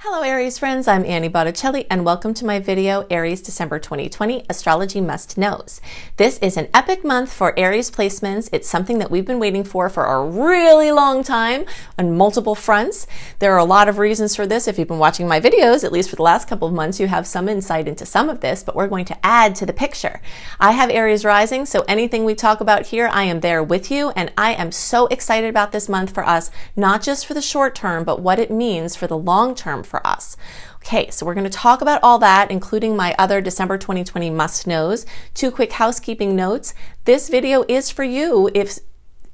Hello Aries friends, I'm Annie Botticelli and welcome to my video, Aries December 2020 Astrology Must Knows. This is an epic month for Aries placements. It's something that we've been waiting for a really long time on multiple fronts. There are a lot of reasons for this. If you've been watching my videos, at least for the last couple of months, you have some insight into some of this, but we're going to add to the picture. I have Aries rising, so anything we talk about here, I am there with you, and I am so excited about this month for us, not just for the short term, but what it means for the long term for us. Okay, so we're going to talk about all that, including my other December 2020 must-knows. Two quick housekeeping notes. This video is for you if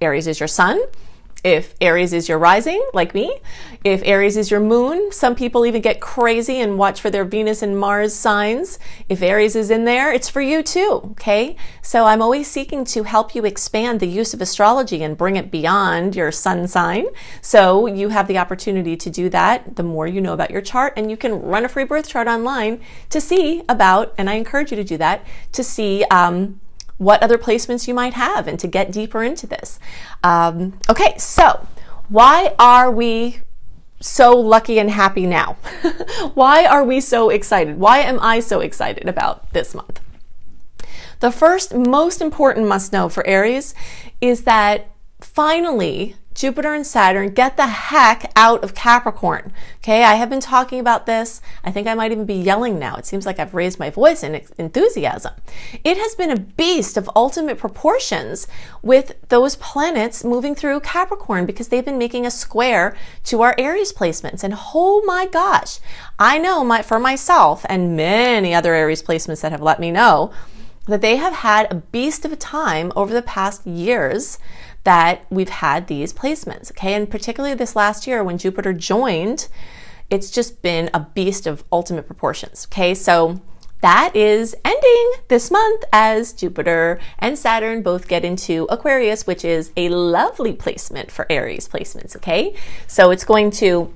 Aries is your sun, if Aries is your rising, like me, if Aries is your moon. Some people even get crazy and watch for their Venus and Mars signs. If Aries is in there, it's for you too, okay? So I'm always seeking to help you expand the use of astrology and bring it beyond your sun sign. So you have the opportunity to do that the more you know about your chart, and you can run a free birth chart online to see about, and I encourage you to do that, to see what other placements you might have and to get deeper into this. Okay, so why are we so lucky and happy now? Why are we so excited? Why am I so excited about this month? The first most important must know for Aries is that finally Jupiter and Saturn get the heck out of Capricorn. Okay, I have been talking about this. I think I might even be yelling now. It seems like I've raised my voice in enthusiasm. It has been a beast of ultimate proportions with those planets moving through Capricorn because they've been making a square to our Aries placements. And oh my gosh, I know for myself and many other Aries placements that have let me know that they have had a beast of a time over the past years that we've had these placements, okay? And particularly this last year when Jupiter joined, it's just been a beast of ultimate proportions, okay? So that is ending this month as Jupiter and Saturn both get into Aquarius, which is a lovely placement for Aries placements, okay? So it's going to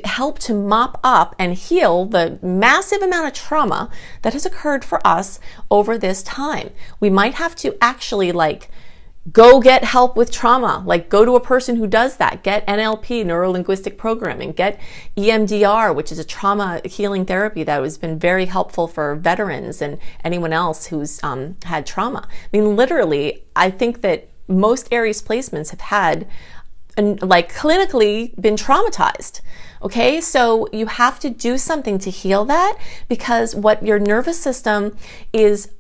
help to mop up and heal the massive amount of trauma that has occurred for us over this time. We might have to actually go get help with trauma, go to a person who does that, get NLP, neuro-linguistic programming, get EMDR, which is a trauma healing therapy that has been very helpful for veterans and anyone else who's had trauma. I mean, literally, I think that most Aries placements have had clinically been traumatized. Okay, so you have to do something to heal that, because what your nervous system is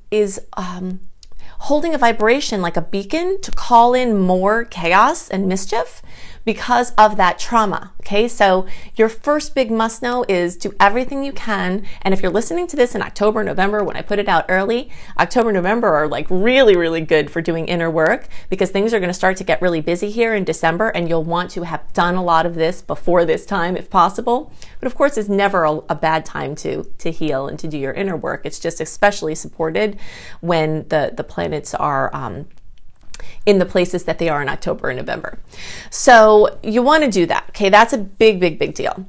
holding a vibration like a beacon to call in more chaos and mischief because of that trauma. Okay, so your first big must know is do everything you can. And if you're listening to this in October, November, when I put it out early, October, November are really, really good for doing inner work, because things are going to start to get really busy here in December, and you'll want to have done a lot of this before this time if possible. But of course, it's never a bad time to heal and to do your inner work. It's just especially supported when the planets are in the places that they are in October and November. So you want to do that. Okay, that's a big, big, big deal.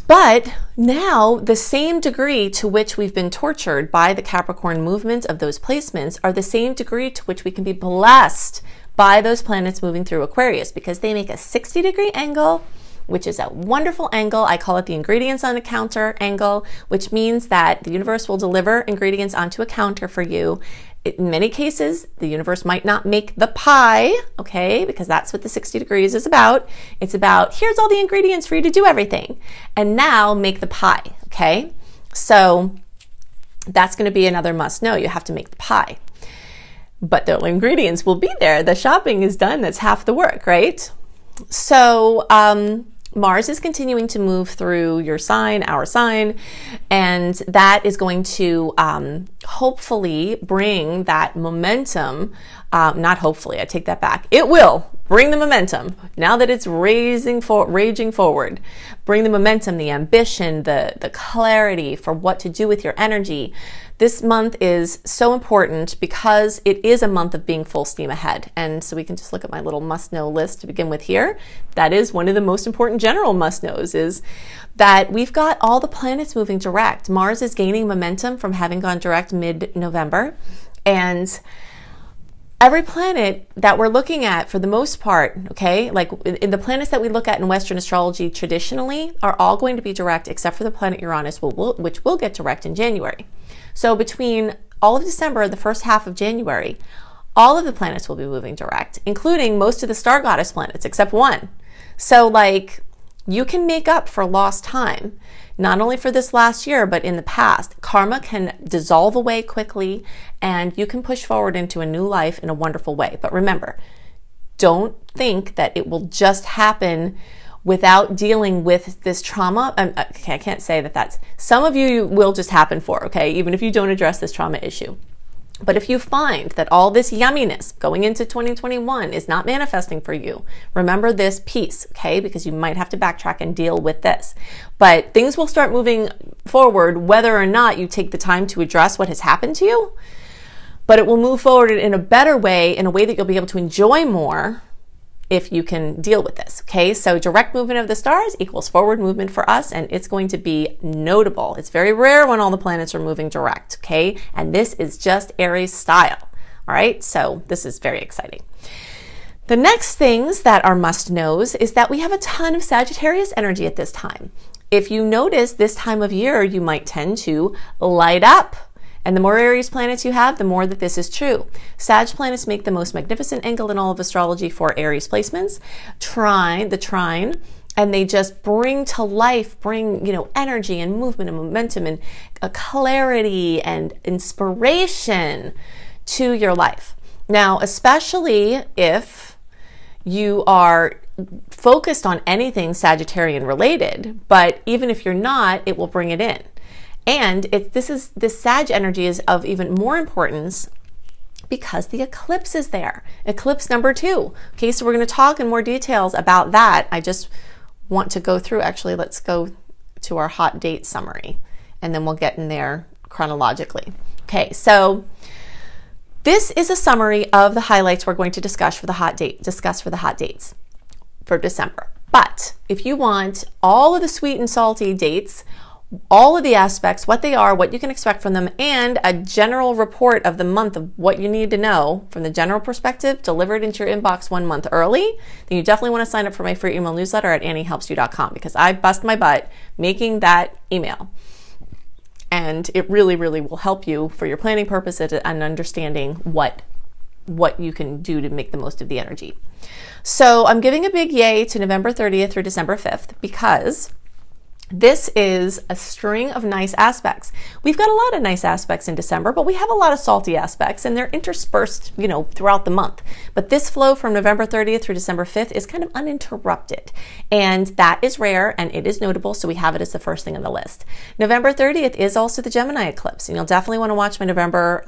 But now the same degree to which we've been tortured by the Capricorn movement of those placements are the same degree to which we can be blessed by those planets moving through Aquarius, because they make a 60-degree angle, which is a wonderful angle. I call it the ingredients on a counter angle, which means that the universe will deliver ingredients onto a counter for you. In many cases, the universe might not make the pie, okay, because that's what the 60 degrees is about. It's about, here's all the ingredients for you to do everything, and now make the pie, okay? So that's going to be another must know. You have to make the pie. But the ingredients will be there. The shopping is done. That's half the work, right? So Mars is continuing to move through your sign, our sign, and that is going to hopefully bring that momentum. Not hopefully, I take that back. It will bring the momentum now that it's raging forward. Bring the momentum, the ambition, the clarity for what to do with your energy. This month is so important because it is a month of being full steam ahead. And so we can just look at my little must-know list to begin with here. That is one of the most important general must-knows, is that we've got all the planets moving direct. Mars is gaining momentum from having gone direct mid-November. And every planet that we're looking at, for the most part, okay, like in the planets that we look at in Western astrology traditionally, are all going to be direct except for the planet Uranus, which will get direct in January. So between all of December and the first half of January, all of the planets will be moving direct, including most of the star goddess planets except one. So like, you can make up for lost time, not only for this last year, but in the past. Karma can dissolve away quickly, and you can push forward into a new life in a wonderful way. But remember, don't think that it will just happen without dealing with this trauma. Okay, I can't say that that's, some of you will just happen for, okay, even if you don't address this trauma issue. But if you find that all this yumminess going into 2021 is not manifesting for you, remember this piece, okay? Because you might have to backtrack and deal with this. But things will start moving forward whether or not you take the time to address what has happened to you. But it will move forward in a better way, in a way that you'll be able to enjoy more if you can deal with this, okay? So direct movement of the stars equals forward movement for us, and it's going to be notable. It's very rare when all the planets are moving direct, okay? And this is just Aries style, all right? So this is very exciting. The next things that are must-knows is that we have a ton of Sagittarius energy at this time. If you notice, this time of year, you might tend to light up. And the more Aries planets you have, the more that this is true. Sag planets make the most magnificent angle in all of astrology for Aries placements. The trine, and they just bring to life, bring, you know, energy and movement and momentum and a clarity and inspiration to your life. Now, especially if you are focused on anything Sagittarian related, but even if you're not, it will bring it in. And this Sag energy is of even more importance because the eclipse is there. Eclipse number 2. Okay, so we're going to talk in more details about that. I just want to go through, actually, let's go to our hot date summary, and then we'll get in there chronologically. Okay, so this is a summary of the highlights we're going to discuss for the hot dates for December. But if you want all of the sweet and salty dates, all of the aspects, what they are, what you can expect from them, and a general report of the month of what you need to know from the general perspective delivered into your inbox 1 month early, then you definitely want to sign up for my free email newsletter at anniehelpsyou.com, because I bust my butt making that email. And it really, really will help you for your planning purposes and understanding what you can do to make the most of the energy. So I'm giving a big yay to November 30th through December 5th because this is a string of nice aspects. We've got a lot of nice aspects in December, but we have a lot of salty aspects, and they're interspersed, you know, throughout the month. But this flow from November 30th through December 5th is kind of uninterrupted, and that is rare, and it is notable, so we have it as the first thing on the list. November 30th is also the Gemini eclipse, and you'll definitely want to watch my November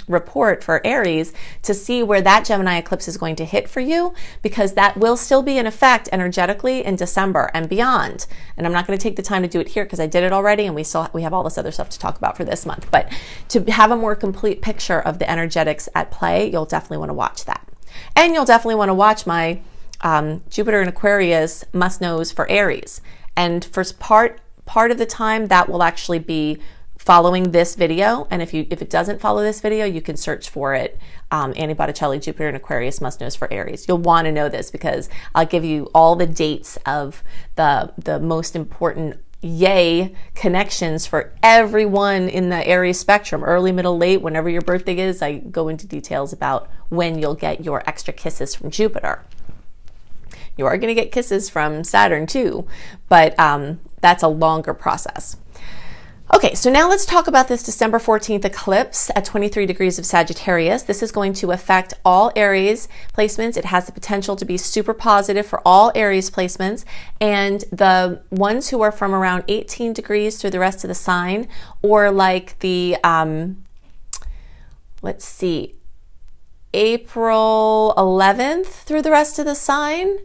report for Aries to see where that Gemini eclipse is going to hit for you, because that will still be in effect energetically in December and beyond. And I'm not going to take the time to do it here because I did it already, and we have all this other stuff to talk about for this month. But to have a more complete picture of the energetics at play, you'll definitely want to watch that. And you'll definitely want to watch my Jupiter and Aquarius must-knows for Aries. And for part of the time, that will actually be following this video. And if it doesn't follow this video, you can search for it, Annie Botticelli, Jupiter and Aquarius must-knows for Aries. You'll want to know this because I'll give you all the dates of the most important yay connections for everyone in the Aries spectrum, early, middle, late, whenever your birthday is. I go into details about when you'll get your extra kisses from Jupiter. You are going to get kisses from Saturn too, but that's a longer process. Okay, so now let's talk about this December 14th eclipse at 23 degrees of Sagittarius. This is going to affect all Aries placements. It has the potential to be super positive for all Aries placements. And the ones who are from around 18 degrees through the rest of the sign, or like the, let's see, April 11th through the rest of the sign,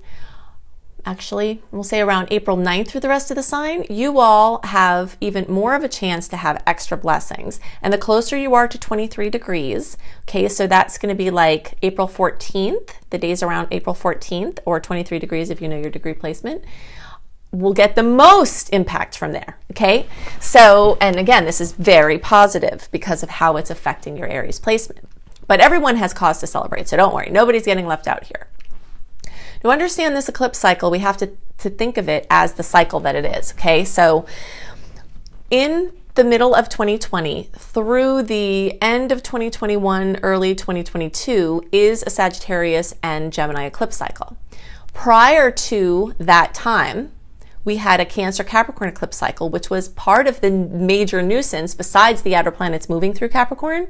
actually, we'll say around April 9th through the rest of the sign, you all have even more of a chance to have extra blessings. And the closer you are to 23 degrees, okay, so that's going to be like April 14th, the days around April 14th, or 23 degrees if you know your degree placement, will get the most impact from there, okay? So, and again, this is very positive because of how it's affecting your Aries placement. But everyone has cause to celebrate, so don't worry. Nobody's getting left out here. To understand this eclipse cycle, we have to think of it as the cycle that it is, okay? So in the middle of 2020 through the end of 2021, early 2022 is a Sagittarius and Gemini eclipse cycle. Prior to that time, we had a Cancer Capricorn eclipse cycle, which was part of the major nuisance besides the outer planets moving through Capricorn.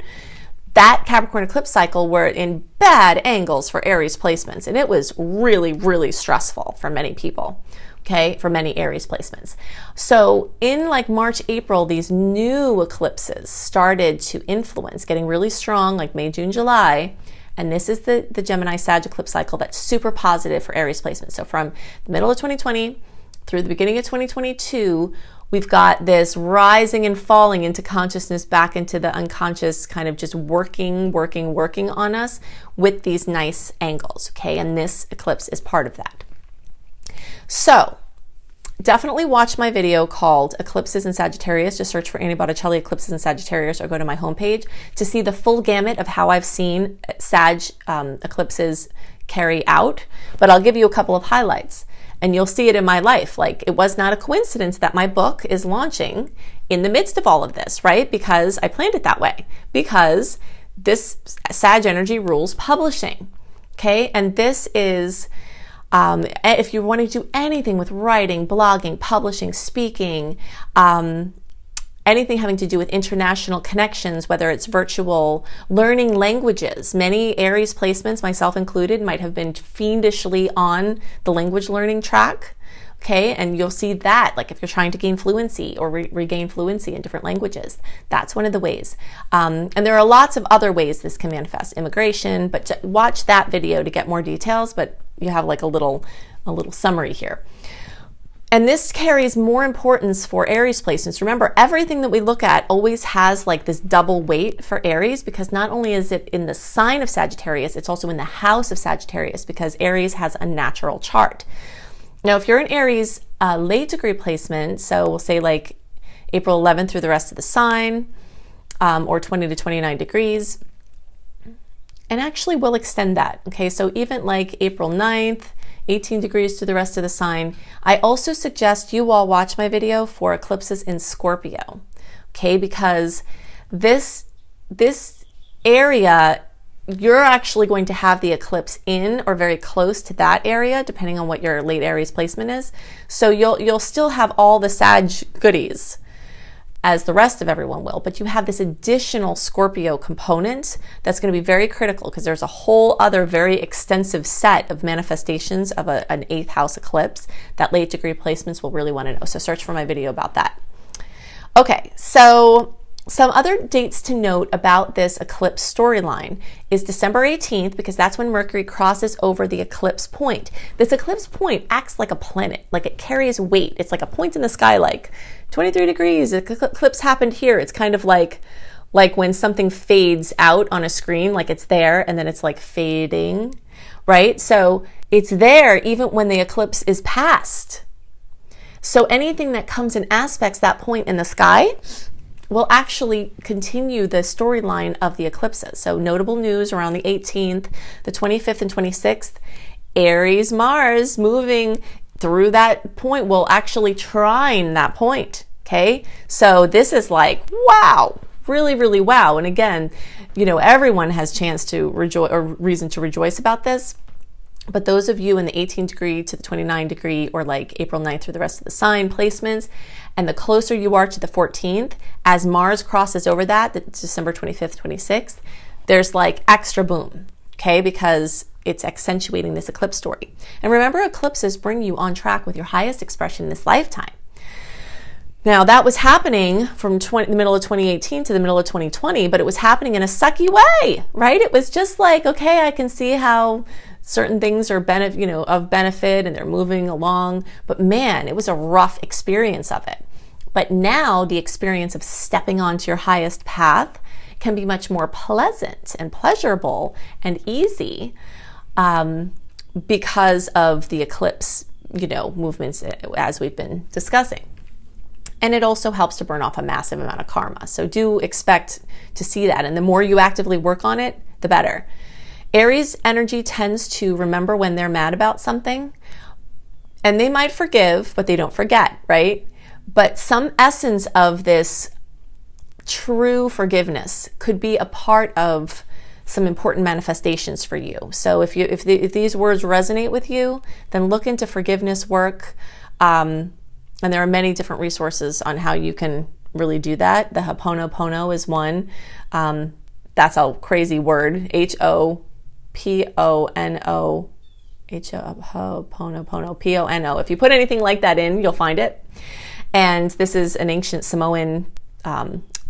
That Capricorn eclipse cycle were in bad angles for Aries placements, and it was really, really stressful for many people, okay, for many Aries placements. So in like March, April, these new eclipses started to influence, getting really strong, like May, June, July, and this is the Gemini Sag eclipse cycle that's super positive for Aries placements. So from the middle of 2020 through the beginning of 2022, we've got this rising and falling into consciousness, back into the unconscious, kind of just working on us with these nice angles, okay? And this eclipse is part of that. So definitely watch my video called Eclipses in Sagittarius. Just search for Annie Botticelli Eclipses in Sagittarius or go to my homepage to see the full gamut of how I've seen Sag eclipses carry out. But I'll give you a couple of highlights. And you'll see it in my life. Like, it was not a coincidence that my book is launching in the midst of all of this, right? Because I planned it that way. Because this Sag energy rules publishing, okay? And this is, if you want to do anything with writing, blogging, publishing, speaking, anything having to do with international connections, whether it's virtual, learning languages. Many Aries placements, myself included, might have been fiendishly on the language learning track, okay? And you'll see that, like if you're trying to gain fluency or regain fluency in different languages, that's one of the ways. And there are lots of other ways this can manifest. Immigration, but watch that video to get more details, but you have like a little summary here. And this carries more importance for Aries placements. Remember, everything that we look at always has like this double weight for Aries, because not only is it in the sign of Sagittarius, it's also in the house of Sagittarius, because Aries has a natural chart. Now, if you're an Aries late degree placement, so we'll say like April 11th through the rest of the sign, or 20 to 29 degrees, and actually we'll extend that, okay? So even like April 9th, 18 degrees to the rest of the sign. I also suggest you all watch my video for eclipses in Scorpio, okay? Because this area, you're actually going to have the eclipse in or very close to that area, depending on what your late Aries placement is. So you'll still have all the Sag goodies, as the rest of everyone will, but you have this additional Scorpio component that's going to be very critical, because there's a whole other very extensive set of manifestations of an 8th house eclipse that late degree placements will really want to know. So search for my video about that. Okay, so some other dates to note about this eclipse storyline is December 18th, because that's when Mercury crosses over the eclipse point. This eclipse point acts like a planet, like it carries weight. It's like a point in the sky, like 23 degrees, the eclipse happened here. It's kind of like when something fades out on a screen, like it's there and then it's like fading, right? So it's there even when the eclipse is past. So anything that comes in aspects that point in the sky will actually continue the storyline of the eclipses. So notable news around the 18th, the 25th and 26th, Aries Mars moving through that point will actually trine that point, okay? So this is like, wow, really, really wow. And again, you know, everyone has chance to rejoice or reason to rejoice about this. But those of you in the 18 degree to the 29 degree or like April 9th through the rest of the sign placements, and the closer you are to the 14th, as Mars crosses over that, the December 25th, 26th, there's like extra boom, okay? Because it's accentuating this eclipse story. And remember, eclipses bring you on track with your highest expression in this lifetime. Now, that was happening from the middle of 2018 to the middle of 2020, but it was happening in a sucky way, right? It was just like, okay, I can see how certain things are of benefit and they're moving along, but man, it was a rough experience of it. But now the experience of stepping onto your highest path can be much more pleasant and pleasurable and easy because of the eclipse, movements as we've been discussing. And it also helps to burn off a massive amount of karma. So do expect to see that. And the more you actively work on it, the better. Aries energy tends to remember when they're mad about something, and they might forgive, but they don't forget, right? But some essence of this true forgiveness could be a part of some important manifestations for you. So if these words resonate with you, then look into forgiveness work. And there are many different resources on how you can really do that. The Ho'oponopono is one. That's a crazy word. Ho'opono. Ho'oponopono. P-O-N-O. If you put anything like that in, you'll find it. And this is an ancient Samoan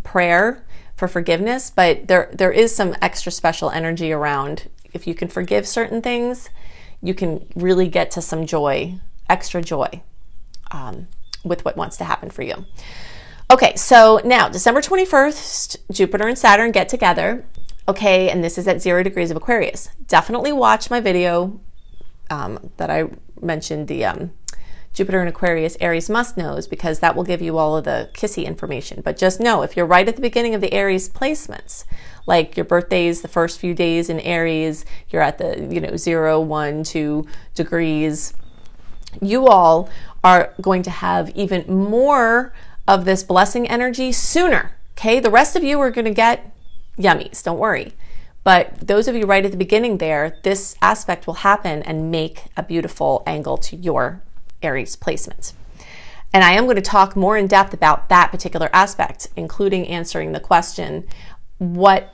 prayer for forgiveness, but there is some extra special energy around. If you can forgive certain things, you can really get to some joy, extra joy, with what wants to happen for you. Okay, so now December 21st, Jupiter and Saturn get together. Okay, and this is at 0 degrees of Aquarius. Definitely watch my video that I mentioned, the Jupiter and Aquarius Aries must-knows, because that will give you all of the kissy information. But just know, if you're right at the beginning of the Aries placements, like your birthdays, the first few days in Aries, you're at the 0, 1, 2 degrees, you all are going to have even more of this blessing energy sooner. Okay, the rest of you are going to get yummies, don't worry. But those of you right at the beginning there, this aspect will happen and make a beautiful angle to your Aries placements. And I am going to talk more in depth about that particular aspect, including answering the question,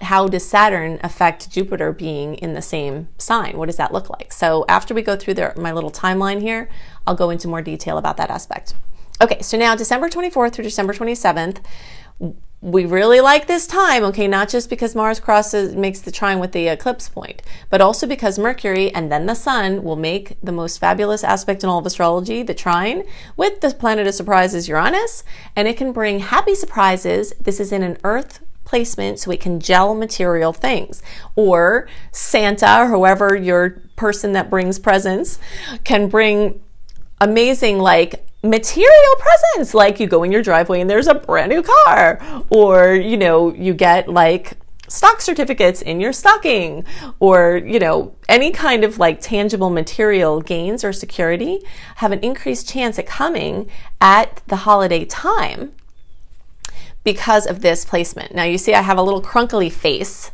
how does Saturn affect Jupiter being in the same sign? What does that look like? So after we go through my little timeline here, I'll go into more detail about that aspect. Okay, so now December 24th through December 27th, we really like this time, okay, not just because Mars makes the trine with the eclipse point, but also because Mercury and then the Sun will make the most fabulous aspect in all of astrology, the trine, with the planet of surprises, Uranus, and it can bring happy surprises. This is in an Earth placement, so it can gel material things, or Santa, or whoever your person that brings presents, can bring amazing, like, material presents, like you go in your driveway and there's a brand new car, or you get like stock certificates in your stocking, or any kind of like tangible material gains or security have an increased chance at coming at the holiday time because of this placement. Now you see I have a little crunkly face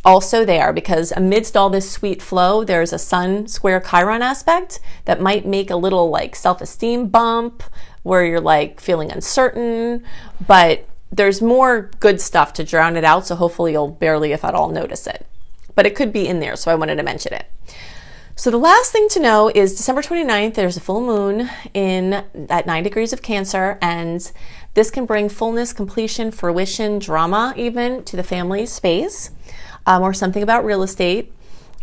also there, because amidst all this sweet flow, there's a Sun square Chiron aspect that might make a little like self-esteem bump where you're like feeling uncertain, but there's more good stuff to drown it out, so hopefully you'll barely, if at all, notice it. But it could be in there, so I wanted to mention it. So the last thing to know is December 29th, there's a full moon at 9 degrees of Cancer, and this can bring fullness, completion, fruition, drama even to the family space. Or something about real estate.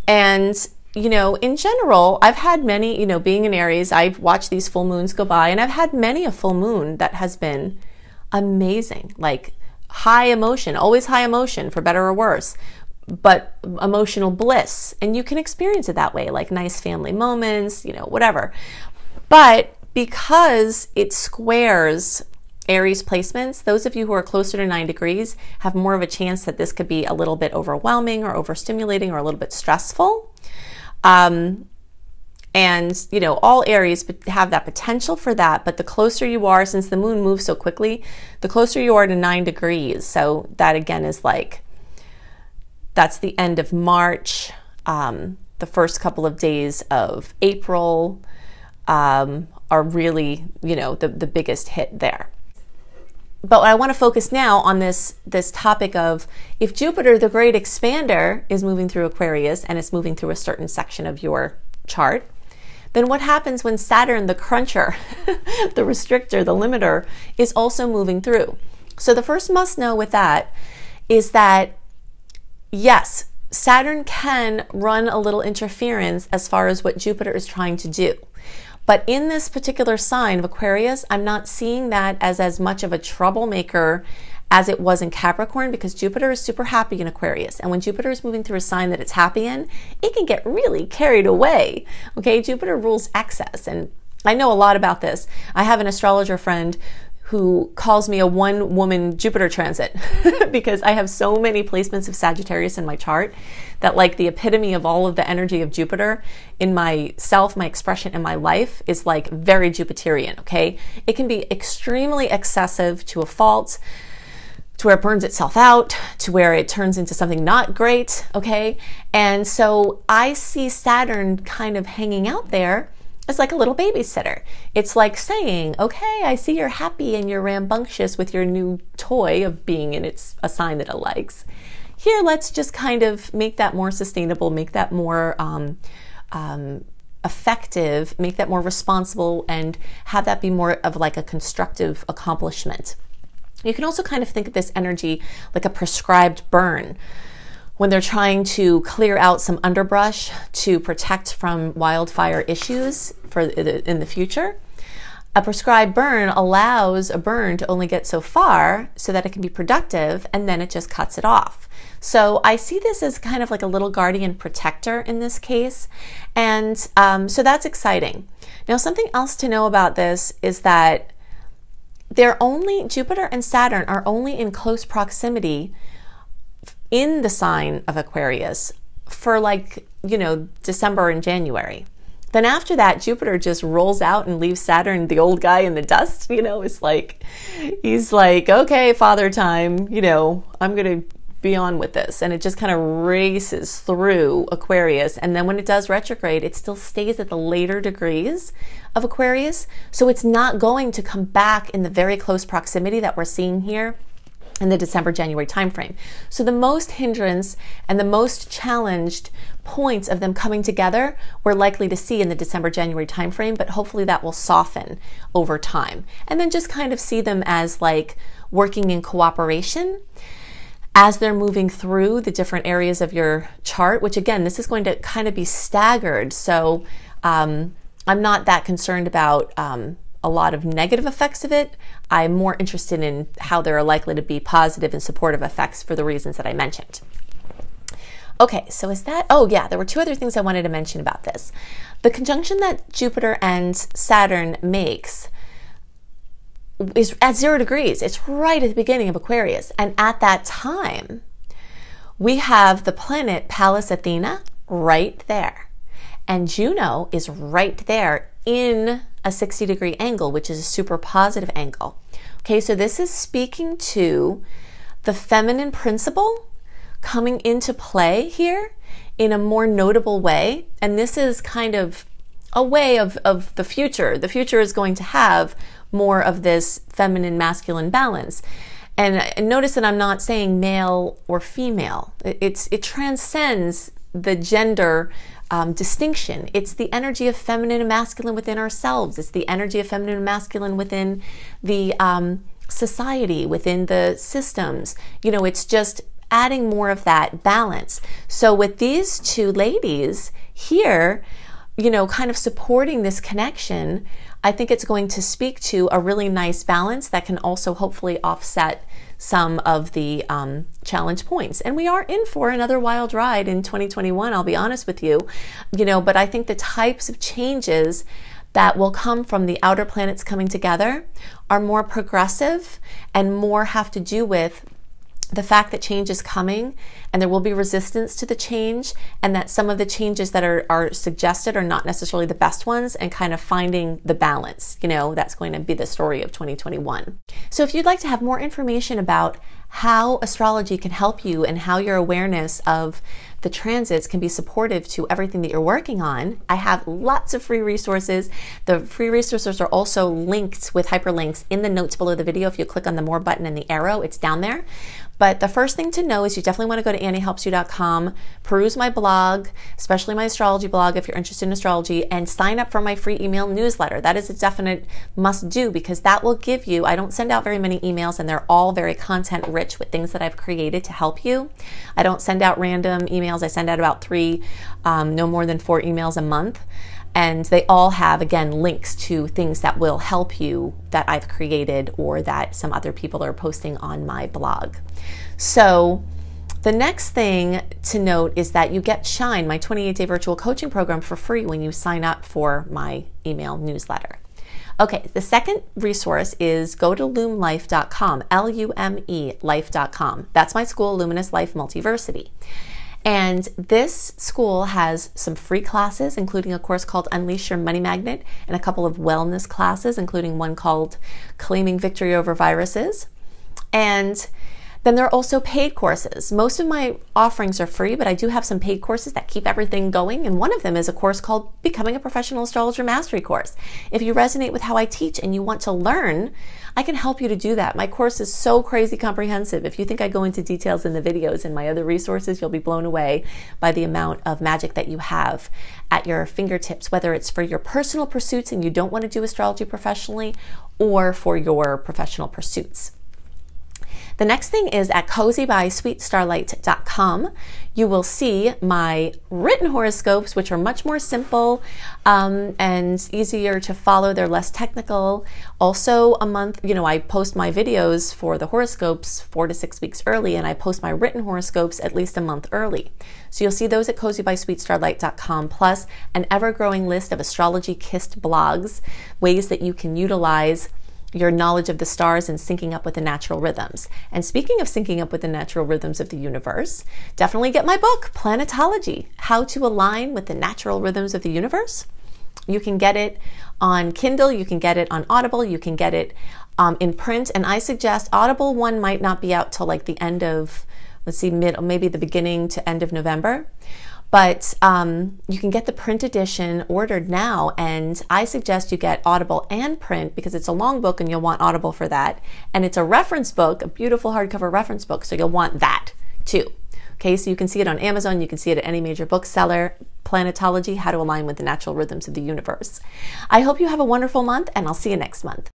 And, in general, I've had many, being in Aries, I've watched these full moons go by, and I've had many a full moon that has been amazing, like high emotion, always high emotion, for better or worse, but emotional bliss. And you can experience it that way, like nice family moments, whatever. But because it squares Aries placements, those of you who are closer to 9 degrees have more of a chance that this could be a little bit overwhelming or overstimulating or a little bit stressful. And, all Aries have that potential for that, but the closer you are, since the moon moves so quickly, the closer you are to 9 degrees. So that again is like, that's the end of March, the first couple of days of April are really, the biggest hit there. But I want to focus now on this topic of, if Jupiter, the great expander, is moving through Aquarius and it's moving through a certain section of your chart, then what happens when Saturn, the cruncher, the restrictor, the limiter, is also moving through? So the first must know with that is that, yes, Saturn can run a little interference as far as what Jupiter is trying to do. But in this particular sign of Aquarius, I'm not seeing that as much of a troublemaker as it was in Capricorn, because Jupiter is super happy in Aquarius. And when Jupiter is moving through a sign that it's happy in, it can get really carried away. Okay, Jupiter rules excess. And I know a lot about this. I have an astrologer friend who calls me a one-woman Jupiter transit because I have so many placements of Sagittarius in my chart that like the epitome of all of the energy of Jupiter in myself, my expression in my life is like very Jupiterian, okay? It can be extremely excessive to a fault, to where it burns itself out, to where it turns into something not great, okay? And so I see Saturn kind of hanging out there as like a little babysitter. It's like saying, okay, I see you're happy and you're rambunctious with your new toy of being in a sign that it likes. Here, let's just kind of make that more sustainable, make that more effective, make that more responsible, and have that be more of like a constructive accomplishment. You can also kind of think of this energy like a prescribed burn when they're trying to clear out some underbrush to protect from wildfire issues in the future. A prescribed burn allows a burn to only get so far so that it can be productive, and then it just cuts it off. So I see this as kind of like a little guardian protector in this case, and so that's exciting. Now, something else to know about this is that Jupiter and Saturn are only in close proximity in the sign of Aquarius for like, December and January. Then after that, Jupiter just rolls out and leaves Saturn, the old guy, in the dust. It's like, he's like, okay, father time, I'm going to be on with this. And it just kind of races through Aquarius. And then when it does retrograde, it still stays at the later degrees of Aquarius. So it's not going to come back in the very close proximity that we're seeing here in the December-January timeframe. So the most hindrance and the most challenged points of them coming together we're likely to see in the December-January timeframe, but hopefully that will soften over time. And then just kind of see them as like working in cooperation as they're moving through the different areas of your chart, which again, this is going to kind of be staggered. So I'm not that concerned about a lot of negative effects of it. I'm more interested in how there are likely to be positive and supportive effects for the reasons that I mentioned. Okay, so there were two other things I wanted to mention about this. The conjunction that Jupiter and Saturn makes is at 0 degrees. It's right at the beginning of Aquarius. And at that time, we have the planet Pallas Athena right there. And Juno is right there in a 60-degree angle, which is a super positive angle. Okay, so this is speaking to the feminine principle coming into play here in a more notable way. And this is kind of a way of the future. The future is going to have more of this feminine masculine balance. And notice that I'm not saying male or female. It transcends the gender distinction. It's the energy of feminine and masculine within ourselves. It's the energy of feminine and masculine within the society, within the systems. It's just adding more of that balance. So with these two ladies here, kind of supporting this connection, I think it's going to speak to a really nice balance that can also hopefully offset some of the challenge points. And we are in for another wild ride in 2021, I'll be honest with you, but I think the types of changes that will come from the outer planets coming together are more progressive and more have to do with the fact that change is coming and there will be resistance to the change, and that some of the changes that are suggested are not necessarily the best ones, and kind of finding the balance. That's going to be the story of 2021. So if you'd like to have more information about how astrology can help you and how your awareness of the transits can be supportive to everything that you're working on, I have lots of free resources. The free resources are also linked with hyperlinks in the notes below the video. If you click on the more button and the arrow, it's down there. But the first thing to know is you definitely want to go to anniehelpsyou.com, peruse my blog, especially my astrology blog if you're interested in astrology, and sign up for my free email newsletter. That is a definite must do, because that will give you, I don't send out very many emails and they're all very content rich with things that I've created to help you. I don't send out random emails. I send out about 3, no more than 4 emails a month. And they all have, again, links to things that will help you that I've created or that some other people are posting on my blog. So the next thing to note is that you get Shine, my 28-day virtual coaching program, for free when you sign up for my email newsletter. Okay, the second resource is go to lumelife.com, L-U-M-E life.com. That's my school, Luminous Life Multiversity. And this school has some free classes, including a course called Unleash Your Money Magnet and a couple of wellness classes, including one called Claiming Victory Over Viruses. And then there are also paid courses. Most of my offerings are free, but I do have some paid courses that keep everything going. And one of them is a course called Becoming a Professional Astrologer Mastery Course. If you resonate with how I teach and you want to learn, I can help you to do that. My course is so crazy comprehensive. If you think I go into details in the videos and my other resources, you'll be blown away by the amount of magic that you have at your fingertips, whether it's for your personal pursuits and you don't want to do astrology professionally, or for your professional pursuits. The next thing is at cozybysweetstarlight.com. You will see my written horoscopes, which are much more simple and easier to follow. They're less technical. Also a month, I post my videos for the horoscopes 4 to 6 weeks early, and I post my written horoscopes at least a month early. So you'll see those at cozybysweetstarlight.com, plus an ever-growing list of astrology-kissed blogs, ways that you can utilize your knowledge of the stars and syncing up with the natural rhythms. And speaking of syncing up with the natural rhythms of the universe, definitely get my book, Planetology, How to Align with the Natural Rhythms of the Universe. You can get it on Kindle, you can get it on Audible, you can get it in print, and I suggest Audible one might not be out till like the end of, maybe the beginning to end of November. But you can get the print edition ordered now, and I suggest you get Audible and print because it's a long book and you'll want Audible for that. And it's a reference book, a beautiful hardcover reference book, so you'll want that too. Okay, so you can see it on Amazon, you can see it at any major bookseller. Planetology, How to Align with the Natural Rhythms of the Universe. I hope you have a wonderful month, and I'll see you next month.